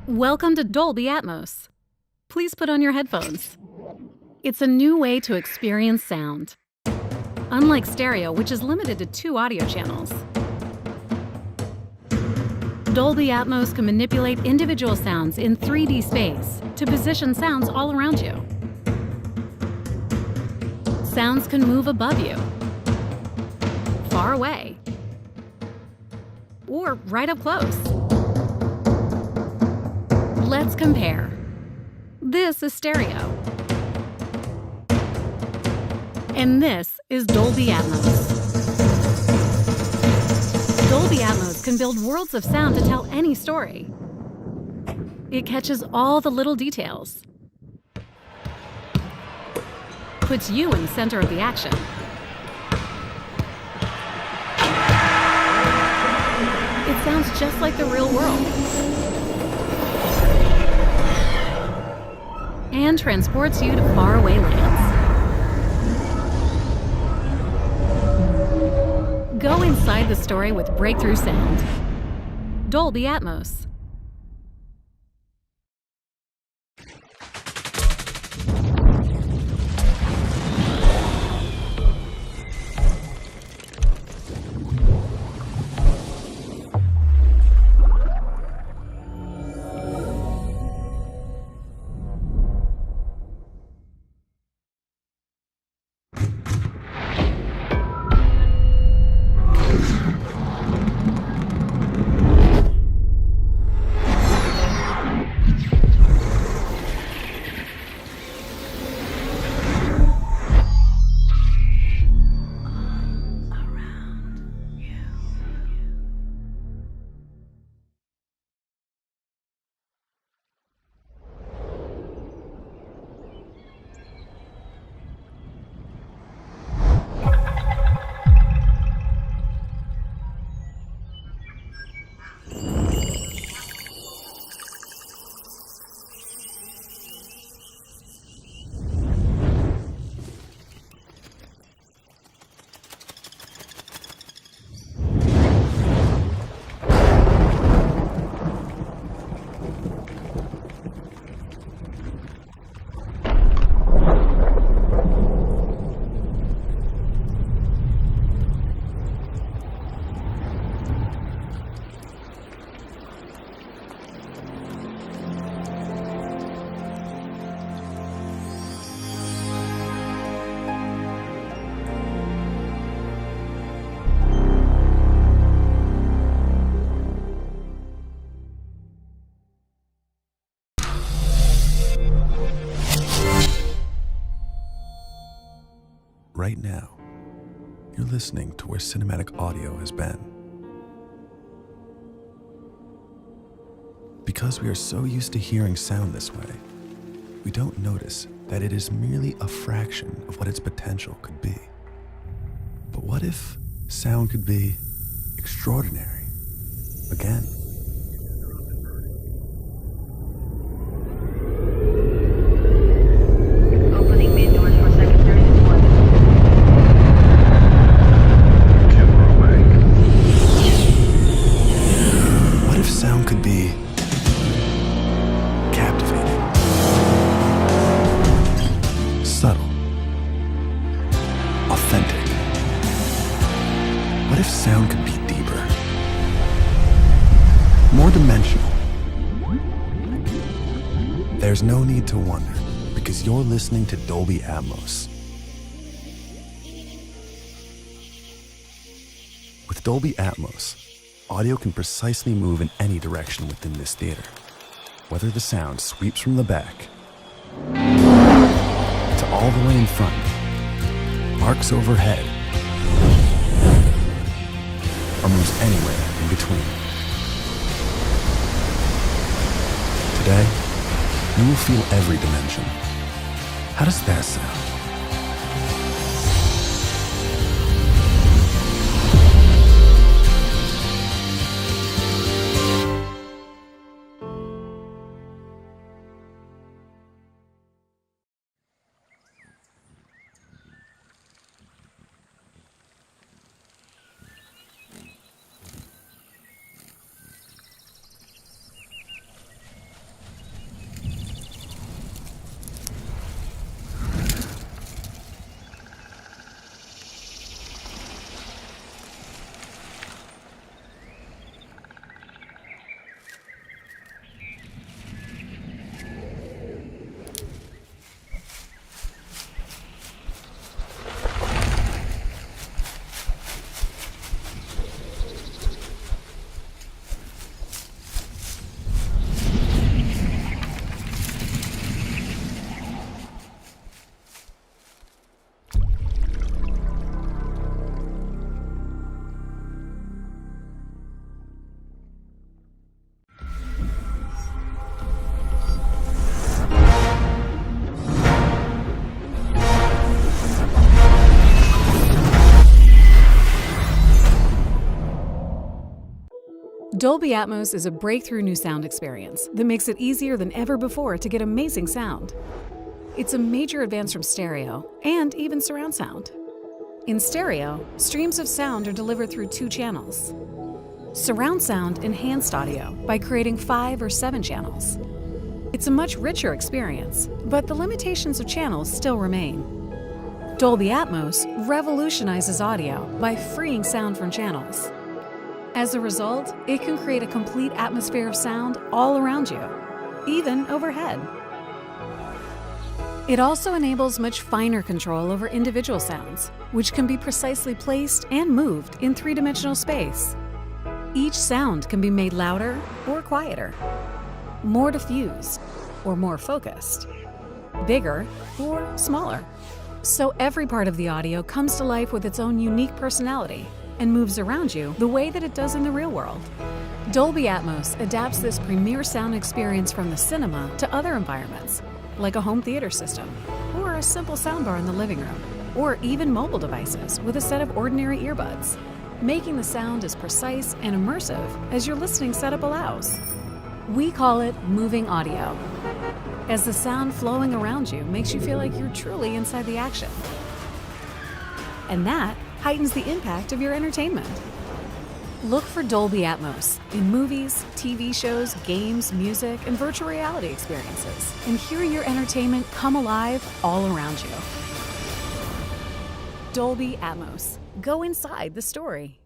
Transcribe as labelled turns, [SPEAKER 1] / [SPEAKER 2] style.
[SPEAKER 1] Welcome to Dolby Atmos. Please put on your headphones. It's a new way to experience sound. Unlike stereo, which is limited to 2 audio channels, Dolby Atmos can manipulate individual sounds in 3D space to position sounds all around you. Sounds can move above you, far away, or right up close. Let's compare. This is stereo. And this is Dolby Atmos. Dolby Atmos can build worlds of sound to tell any story. It catches all the little details, puts you in the center of the action. It sounds just like the real world, and transports you to faraway lands. Go inside the story with breakthrough sound. Dolby Atmos.
[SPEAKER 2] Right now, you're listening to where cinematic audio has been. Because we are so used to hearing sound this way, we don't notice that it is merely a fraction of what its potential could be. But what if sound could be extraordinary again? What if sound could be deeper, more dimensional? There's no need to wonder, because you're listening to Dolby Atmos. With Dolby Atmos, audio can precisely move in any direction within this theater, whether the sound sweeps from the back to all the way in front, arcs overhead, or moves anywhere in between. Today, you will feel every dimension. How does that sound?
[SPEAKER 1] Dolby Atmos is a breakthrough new sound experience that makes it easier than ever before to get amazing sound. It's a major advance from stereo and even surround sound. In stereo, streams of sound are delivered through 2 channels. Surround sound enhanced audio by creating 5 or 7 channels. It's a much richer experience, but the limitations of channels still remain. Dolby Atmos revolutionizes audio by freeing sound from channels. As a result, it can create a complete atmosphere of sound all around you, even overhead. It also enables much finer control over individual sounds, which can be precisely placed and moved in 3-dimensional space. Each sound can be made louder or quieter, more diffused or more focused, bigger or smaller. So every part of the audio comes to life with its own unique personality and moves around you the way that it does in the real world. Dolby Atmos adapts this premier sound experience from the cinema to other environments, like a home theater system, or a simple soundbar in the living room, or even mobile devices with a set of ordinary earbuds, making the sound as precise and immersive as your listening setup allows. We call it moving audio, as the sound flowing around you makes you feel like you're truly inside the action. And that heightens the impact of your entertainment. Look for Dolby Atmos in movies, TV shows, games, music, and virtual reality experiences, and hear your entertainment come alive all around you. Dolby Atmos. Go inside the story.